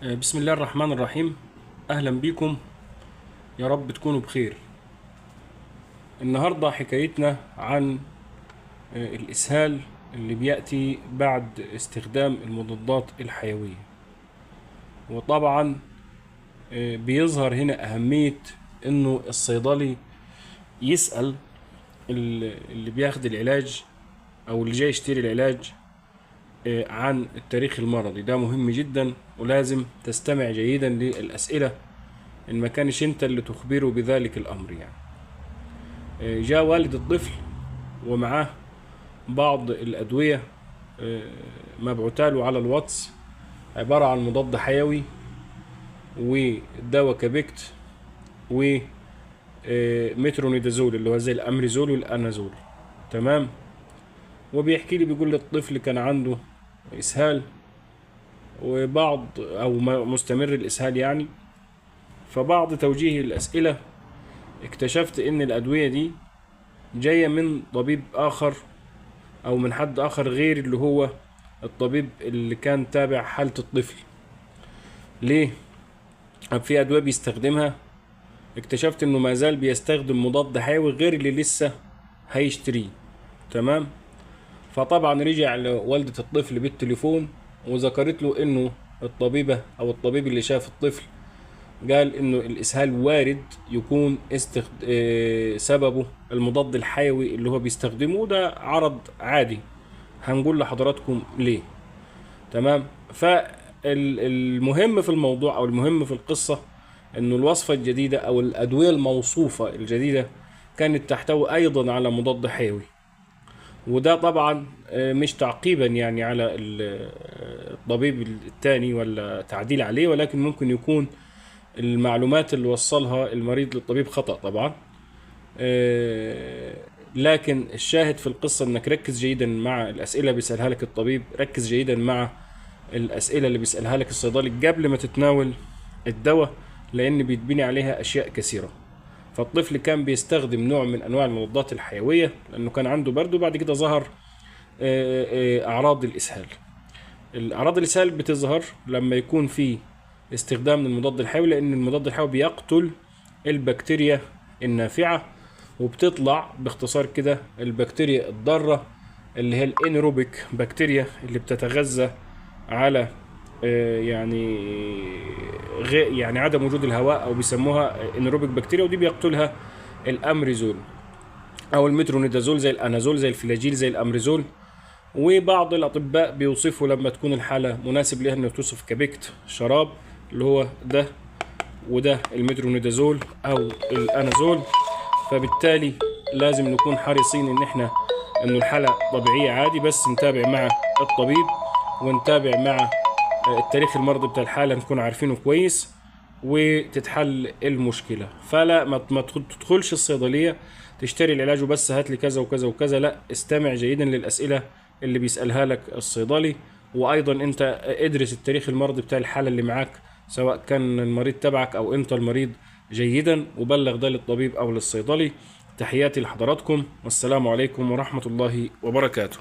بسم الله الرحمن الرحيم. أهلا بكم، يا رب تكونوا بخير. النهاردة حكايتنا عن الإسهال اللي بيأتي بعد استخدام المضادات الحيوية. وطبعا بيظهر هنا أهمية إنه الصيدلي يسأل اللي بياخد العلاج أو اللي جاي يشتري العلاج عن التاريخ المرضي. ده مهم جدا ولازم تستمع جيدا للأسئلة إن ما كانش أنت اللي تخبره بذلك الأمر. جاء والد الطفل ومعاه بعض الأدوية مبعوتاله على الواتس، عبارة عن مضاد حيوي ودواء كابيكت ومترونيدازول اللي هو زي الأمريزول والأنازول. تمام. وبيحكي لي بيقول لي الطفل كان عنده إسهال وبعض أو مستمر الإسهال فبعض توجيه الأسئلة اكتشفت إن الأدوية دي جاية من طبيب آخر أو من حد آخر غير اللي هو الطبيب اللي كان تابع حالة الطفل. ليه؟ في أدوية بيستخدمها اكتشفت إنه ما زال بيستخدم مضاد حيوي غير اللي لسه هيشتريه. تمام؟ فطبعا رجع لوالدة الطفل بالتليفون وذكرت له إنه الطبيبة أو الطبيب اللي شاف الطفل قال إنه الإسهال وارد يكون سببه المضاد الحيوي اللي هو بيستخدمه، وده عرض عادي. هنقول لحضراتكم ليه. تمام. فالمهم في الموضوع أو المهم في القصة إنه الوصفة الجديدة أو الأدوية الموصوفة الجديدة كانت تحتوي أيضا على مضاد حيوي، وده طبعا مش تعقيبا على الطبيب الثاني ولا تعديل عليه، ولكن ممكن يكون المعلومات اللي وصلها المريض للطبيب خطأ طبعا. لكن الشاهد في القصة انك ركز جيدا مع الاسئلة اللي بيسألها لك الطبيب، ركز جيدا مع الاسئلة اللي بيسألها لك الصيدلي قبل ما تتناول الدواء، لان بيتبني عليها اشياء كثيرة. فالطفل كان بيستخدم نوع من انواع المضادات الحيوية لانه كان عنده برد، وبعد كده ظهر اعراض الاسهال. الاعراض الاسهال بتظهر لما يكون في استخدام للمضاد الحيوي، لان المضاد الحيوي بيقتل البكتيريا النافعة، وبتطلع باختصار كده البكتيريا الضارة اللي هي الانيروبيك بكتيريا اللي بتتغذى على عدم وجود الهواء، او بيسموها انيروبيك بكتيريا، ودي بيقتلها الامريزول او المترونيدازول زي الانازول زي الفلاجيل زي الامريزول. وبعض الاطباء بيوصفوا لما تكون الحالة مناسب لها انه توصف كبكت شراب اللي هو ده، وده المترونيدازول او الانازول. فبالتالي لازم نكون حريصين انه الحالة طبيعية عادي، بس نتابع مع الطبيب ونتابع مع التاريخ المرضي بتاع الحالة نكون عارفينه كويس وتتحل المشكلة. فلا ما تدخلش الصيدلية تشتري العلاج وبس هات لي كذا وكذا وكذا، لا، استمع جيدا للأسئلة اللي بيسألها لك الصيدلي، وايضا انت ادرس التاريخ المرضي بتاع الحالة اللي معاك سواء كان المريض تبعك او انت المريض جيدا، وبلغ ده للطبيب او للصيدلي. تحياتي لحضراتكم، والسلام عليكم ورحمة الله وبركاته.